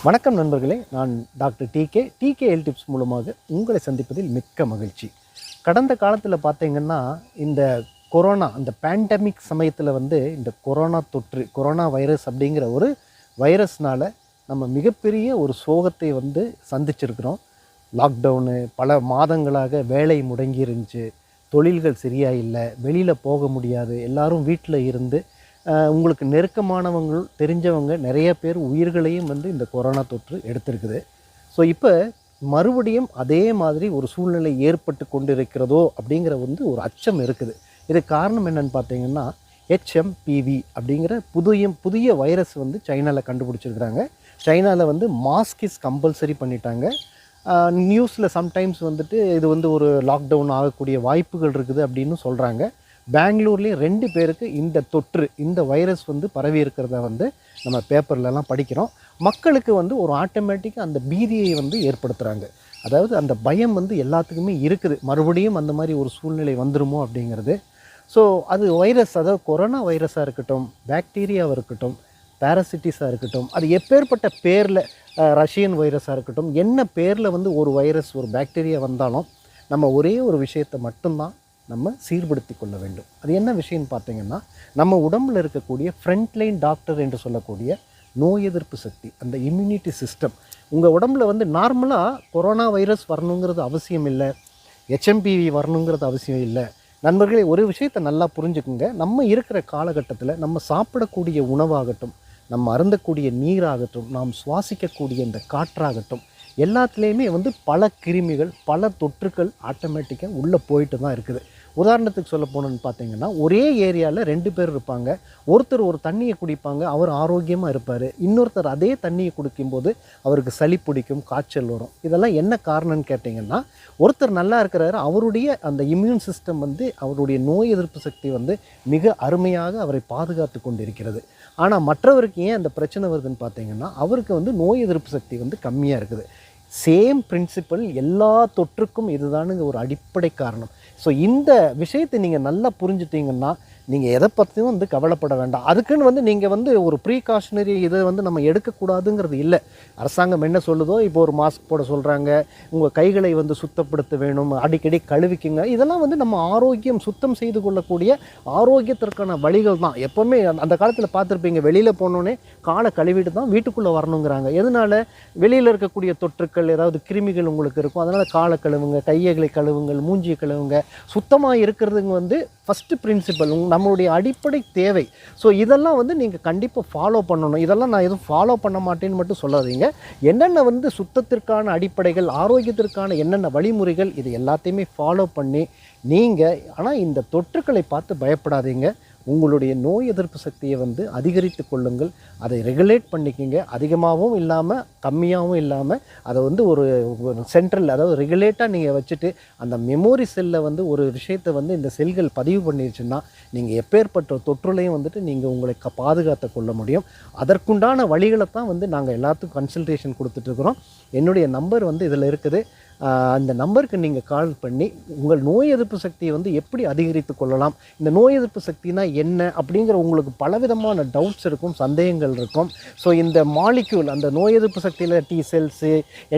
வணக்கம் நண்பர்களே, நான் டாக்டர் டிகேஎல் டிப்ஸ் மூலமாக உங்களை சந்திப்பதில் மிக்க மகிழ்ச்சி. கடந்த காலத்தில் பார்த்தீங்கன்னா, இந்த கொரோனா அந்த பேண்டமிக் சமயத்தில் இந்த கொரோனா தொற்று, கொரோனா வைரஸ் அப்படிங்கிற ஒரு வைரஸ்னால் நம்ம மிகப்பெரிய ஒரு சோகத்தை சந்திச்சிருக்கிறோம். லாக்டவுனு பல மாதங்களாக வேலை முடங்கி இருந்துச்சு, தொழில்கள் சரியாக இல்லை, வெளியில் போக முடியாது, எல்லோரும் வீட்டில் இருந்து உங்களுக்கு நெருக்கமானவங்க தெரிஞ்சவங்க நிறைய பேர் உயிர்களையும் இந்த கொரோனா தொற்று எடுத்திருக்குது. ஸோ இப்போ மறுபடியும் அதே மாதிரி ஒரு சூழ்நிலை ஏற்பட்டு கொண்டிருக்கிறதோ அப்படிங்கிற ஒரு அச்சம் இருக்குது. இதுக்கு காரணம் என்னென்னு பார்த்தீங்கன்னா, HMPV அப்படிங்கிற புதிய வைரஸ் சைனாவில் கண்டுபிடிச்சிருக்கிறாங்க. சைனாவில் மாஸ்க் இஸ் கம்பல்சரி பண்ணிட்டாங்க. நியூஸில் சம்டைம்ஸ் இது ஒரு லாக்டவுன் ஆகக்கூடிய வாய்ப்புகள் இருக்குது அப்படின்னு சொல்கிறாங்க. பெங்களூர்லேயும் 2 பேருக்கு இந்த தொற்று, இந்த வைரஸ் பரவி இருக்கிறத நம்ம பேப்பர்லலாம் படிக்கிறோம். மக்களுக்கு ஒரு ஆட்டோமேட்டிக்காக அந்த பீதியை ஏற்படுத்துகிறாங்க. அதாவது அந்த பயம் எல்லாத்துக்குமே இருக்குது, மறுபடியும் அந்த மாதிரி ஒரு சூழ்நிலை வந்துருமோ அப்படிங்கிறது. ஸோ அது வைரஸ், அதாவது கொரோனா வைரஸாக இருக்கட்டும், பாக்டீரியாவாக இருக்கட்டும், பேரசிட்டிஸாக இருக்கட்டும், அது எப்பேற்பட்ட பேரில், ரஷ்யன் வைரஸாக இருக்கட்டும், என்ன பேரில் ஒரு வைரஸ், ஒரு பாக்டீரியா வந்தாலும் நம்ம ஒரே ஒரு விஷயத்தை மட்டும்தான் நம்ம சீர்படுத்தி கொள்ள வேண்டும். அது என்ன விஷயம்னு பார்த்தீங்கன்னா, நம்ம உடம்பில் இருக்கக்கூடிய ஃப்ரண்ட்லைன் டாக்டர் என்று சொல்லக்கூடிய நோய் எதிர்ப்பு சக்தி, அந்த இம்யூனிட்டி சிஸ்டம். உங்கள் உடம்பில் நார்மலாக கொரோனா வைரஸ் வரணுங்கிறது அவசியம் இல்லை, HMPV வரணுங்கிறது அவசியம் இல்லை. நண்பர்களே, ஒரு விஷயத்தை நல்லா புரிஞ்சுக்குங்க. நம்ம இருக்கிற காலகட்டத்தில் நம்ம சாப்பிடக்கூடிய உணவாகட்டும், நம்ம அருந்தக்கூடிய நீராகட்டும், நாம் சுவாசிக்கக்கூடிய இந்த காற்றாகட்டும், எல்லாத்துலேயுமே பல கிருமிகள், பல தொற்றுக்கள் ஆட்டோமேட்டிக்காக உள்ளே போயிட்டு தான் இருக்குது. உதாரணத்துக்கு சொல்ல போனோன்னு பார்த்தீங்கன்னா, ஒரே ஏரியாவில் 2 பேர் இருப்பாங்க. ஒருத்தர் ஒரு தண்ணியை குடிப்பாங்க, அவர் ஆரோக்கியமாக இருப்பார். இன்னொருத்தர் அதே தண்ணியை குடிக்கும்போது அவருக்கு சளி பிடிக்கும், காய்ச்சல் வரும். இதெல்லாம் என்ன காரணம்னு கேட்டிங்கன்னா, ஒருத்தர் நல்லா இருக்கிறாரு, அவருடைய அந்த இம்யூன் சிஸ்டம் அவருடைய நோய் எதிர்ப்பு சக்தி மிக அருமையாக அவரை பாதுகாத்து கொண்டிருக்கிறது. ஆனால் மற்றவருக்கு ஏன் அந்த பிரச்சனை வருதுன்னு பார்த்தீங்கன்னா, அவருக்கு நோய் எதிர்ப்பு சக்தி கம்மியாக இருக்குது. சேம் பிரின்சிபல் எல்லா தொற்றுக்கும் இதுதானுங்க ஒரு அடிப்படை காரணம். ஸோ இந்த விஷயத்தை நீங்கள் நல்லா புரிஞ்சுட்டிங்கன்னா, நீங்கள் எதை பற்றியும் கவலைப்பட வேண்டாம். அதுக்குன்னு நீங்கள் ஒரு ப்ரீகாஷனரி இதை நம்ம எடுக்கக்கூடாதுங்கிறது இல்லை. அரசாங்கம் என்ன சொல்லுதோ, இப்போ ஒரு மாஸ்க் போட சொல்கிறாங்க, உங்கள் கைகளை சுத்தப்படுத்த வேணும், அடிக்கடி கழுவிக்குங்க. இதெல்லாம் நம்ம ஆரோக்கியம், சுத்தம் செய்து கொள்ளக்கூடிய ஆரோக்கியத்திற்கான வழிகள் தான். எப்போவுமே அந்த காலத்தில் பார்த்துருப்பீங்க, வெளியில் போனோன்னே காலை கழுவிட்டு தான் வீட்டுக்குள்ளே வரணுங்கிறாங்க. எதனால்? வெளியில் இருக்கக்கூடிய தொற்றுக்கள், ஏதாவது கிருமிகள் உங்களுக்கு இருக்கும், அதனால் காலை கழுவுங்க, கைகளை கழுவுங்கள், மூஞ்சியை கழுவுங்க. சுத்தமாக இருக்கிறதுங்க ஃபஸ்ட்டு பிரின்சிபல், நம்மளுடைய அடிப்படை தேவை. ஸோ இதெல்லாம் நீங்கள் கண்டிப்பாக ஃபாலோ பண்ணணும். இதெல்லாம் நான் எதுவும் ஃபாலோ பண்ண மாட்டேன்னு மட்டும் சொல்லாதீங்க. என்னென்ன சுத்தத்திற்கான அடிப்படைகள், ஆரோக்கியத்திற்கான என்னென்ன வழிமுறைகள், இது எல்லாத்தையுமே ஃபாலோ பண்ணி நீங்கள், ஆனால் இந்த தொற்றுக்களை பார்த்து பயப்படாதீங்க. உங்களுடைய நோய் எதிர்ப்பு சக்தியை அதிகரித்து கொள்ளுங்கள். அதை ரெகுலேட் பண்ணிக்கோங்க. அதிகமாகவும் இல்லாமல், கம்மியாகவும் இல்லாமல், அதை ஒரு சென்ட்ரல், அதாவது ரெகுலேட்டாக நீங்கள் வச்சுட்டு, அந்த மெமோரி செல்லில் ஒரு விஷயத்தை இந்த செல்கள் பதிவு பண்ணிடுச்சுன்னா, நீங்கள் எப்பேற்பட்ட தொற்றுலையும் நீங்கள் உங்களை பாதுகாத்து கொள்ள முடியும். அதற்குண்டான வழிகளை தான் நாங்கள் எல்லாத்துக்கும் கன்சல்டேஷன் கொடுத்துட்ருக்குறோம். என்னுடைய நம்பர் இதில் இருக்குது. அந்த நம்பருக்கு நீங்கள் கால் பண்ணி உங்கள் நோய் எதிர்ப்பு சக்தியை எப்படி அதிகரித்து கொள்ளலாம், இந்த நோய் எதிர்ப்பு சக்தினா என்ன அப்படிங்கிற உங்களுக்கு பலவிதமான டவுட்ஸ் இருக்கும், சந்தேகங்கள் இருக்கும். ஸோ இந்த மாலிக்யூல், அந்த நோய் எதிர்ப்பு சக்தியில் T cells,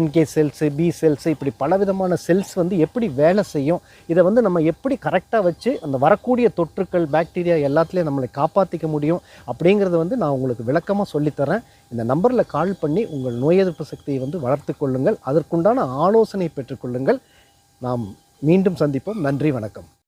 NK cells, B cells, இப்படி பலவிதமான செல்ஸ் எப்படி வேலை செய்யும், இதை நம்ம எப்படி கரெக்டாக வச்சு அந்த வரக்கூடிய தொற்றுக்கள், பாக்டீரியா எல்லாத்துலேயும் நம்மளை காப்பாற்றிக்க முடியும் அப்படிங்கிறத நான் உங்களுக்கு விளக்கமாக சொல்லித்தரேன். இந்த நம்பரில் கால் பண்ணி உங்கள் நோய் எதிர்ப்பு சக்தியை வளர்த்து கொள்ளுங்கள். அதற்குண்டான ஆலோசனை பெற்றுக்கொள்ளுங்கள். நாம் மீண்டும் சந்திப்போம். நன்றி, வணக்கம்.